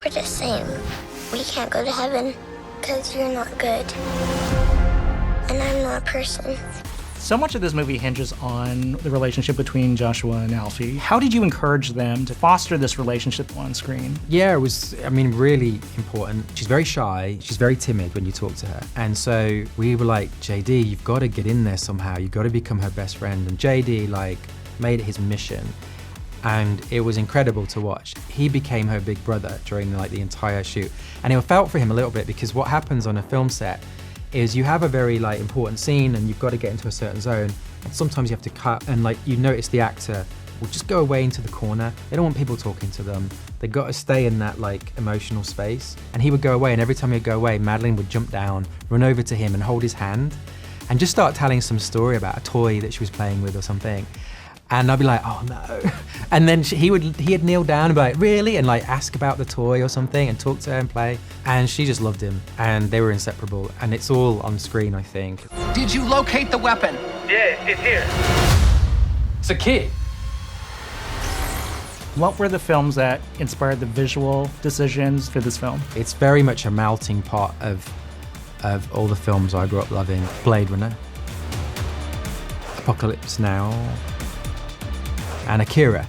We're the same. We can't go to heaven because you're not good. And I'm not a person. So much of this movie hinges on the relationship between Joshua and Alfie. How did you encourage them to foster this relationship on screen? Yeah, it was, really important. She's very shy, she's very timid when you talk to her. And so we were like, JD, you've got to get in there somehow. You've got to become her best friend. And JD made it his mission. And it was incredible to watch. He became her big brother during the entire shoot. And it felt for him a little bit because what happens on a film set is you have a very important scene and you've got to get into a certain zone, and sometimes you have to cut, and you notice the actor will just go away into the corner. They don't want people talking to them. They got to stay in that emotional space. And he would go away, and every time he'd go away, Madeleine would jump down, run over to him and hold his hand and just start telling some story about a toy that she was playing with or something. And I'd be like, oh no. And then he'd kneel down and be like, really? And ask about the toy or something and talk to her and play. And she just loved him and they were inseparable. And it's all on screen, I think. Did you locate the weapon? Yeah, it's here. It's a key. What were the films that inspired the visual decisions for this film? It's very much a melting pot of all the films I grew up loving. Blade Runner, Apocalypse Now, and Akira.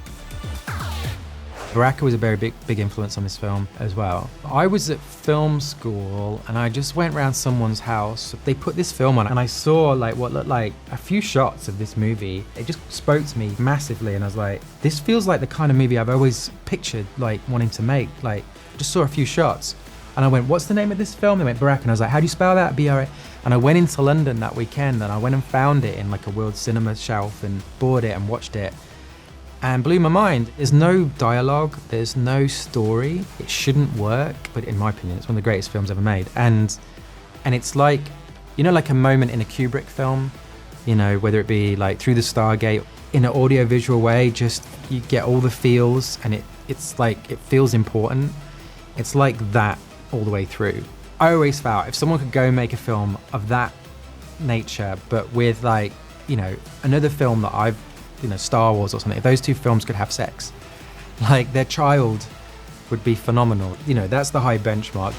Baraka was a very big influence on this film as well. I was at film school and I just went around someone's house. They put this film on and I saw what looked like a few shots of this movie. It just spoke to me massively and I was like, this feels like the kind of movie I've always pictured wanting to make. Just saw a few shots and I went, what's the name of this film? They went, Baraka. And I was like, how do you spell that? B-R-A. And I went into London that weekend and I went and found it in a World Cinema shelf and bought it and watched it. And blew my mind. There's no dialogue, there's no story. It shouldn't work, but in my opinion, it's one of the greatest films ever made. And it's like a moment in a Kubrick film, whether it be Through the Stargate, in an audio-visual way, just you get all the feels and it feels important. It's like that all the way through. I always felt if someone could go make a film of that nature, but with another film that I've Star Wars or something, if those two films could have sex, their child would be phenomenal. That's the high benchmark.